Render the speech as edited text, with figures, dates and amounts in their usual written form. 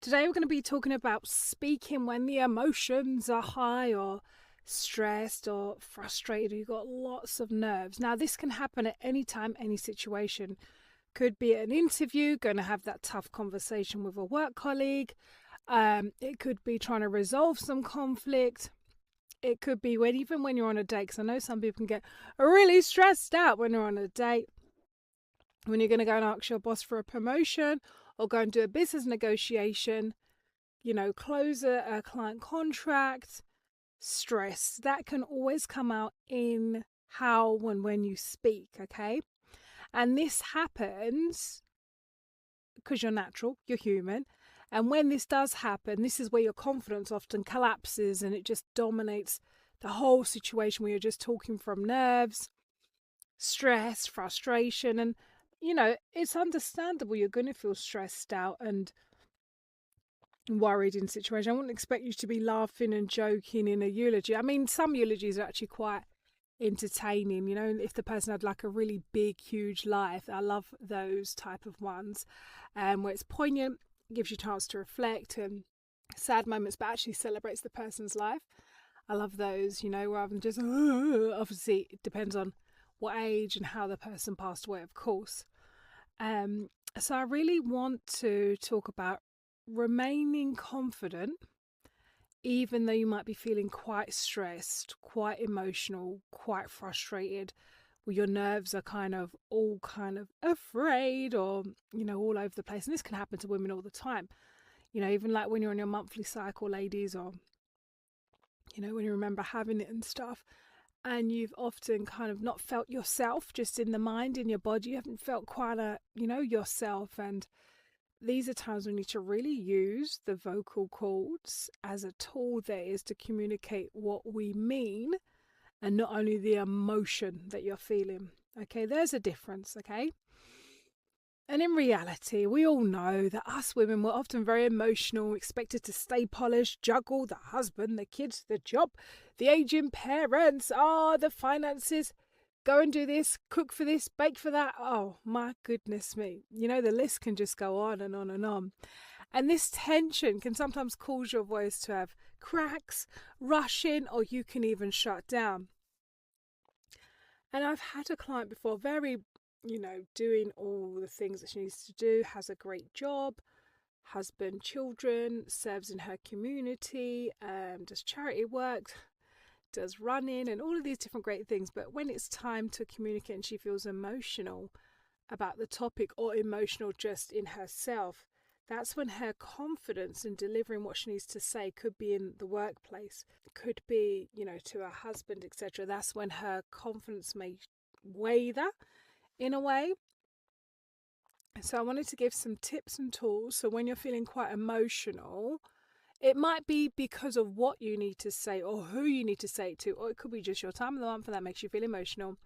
Today we're going to be talking about speaking when the emotions are high or stressed or frustrated. You've got lots of nerves. Now, this can happen at any time, any situation. Could be an interview, going to have that tough conversation with a work colleague. It could be trying to resolve some conflict. It could be even when you're on a date, because I know some people can get really stressed out when they're on a date. When you're going to go and ask your boss for a promotion or go and do a business negotiation, close a client contract, stress. That can always come out in how and when you speak, okay? And this happens because you're natural, you're human. And when this does happen, this is where your confidence often collapses and it just dominates the whole situation where you're just talking from nerves, stress, frustration. And, it's understandable you're going to feel stressed out and worried in situation. I wouldn't expect you to be laughing and joking in a eulogy. I mean, some eulogies are actually quite entertaining, if the person had like a really big, huge life. I love those type of ones where it's poignant, gives you a chance to reflect, and sad moments, but actually celebrates the person's life. I love those, rather than just, obviously it depends on what age and how the person passed away, of course. So I really want to talk about remaining confident, even though you might be feeling quite stressed, quite emotional, quite frustrated, where your nerves are all afraid or, all over the place. And this can happen to women all the time. Even like when you're on your monthly cycle, ladies, or, when you remember having it and stuff, and you've often not felt yourself just in the mind, in your body. You haven't felt quite yourself. And these are times we need to really use the vocal cords as a tool there is to communicate what we mean and not only the emotion that you're feeling. Okay, there's a difference, okay? And in reality, we all know that us women were often very emotional, expected to stay polished, juggle the husband, the kids, the job, the aging parents, the finances, go and do this, cook for this, bake for that. Oh, my goodness me. The list can just go on and on and on. And this tension can sometimes cause your voice to have cracks, rushing, or you can even shut down. And I've had a client before, very, doing all the things that she needs to do, has a great job, husband, children, serves in her community, does charity work, does running and all of these different great things. But when it's time to communicate and she feels emotional about the topic or emotional just in herself, that's when her confidence in delivering what she needs to say, could be in the workplace, could be, to her husband, etc. That's when her confidence may waver in a way. So I wanted to give some tips and tools. So when you're feeling quite emotional, it might be because of what you need to say or who you need to say it to, or it could be just your time of the month and that makes you feel emotional.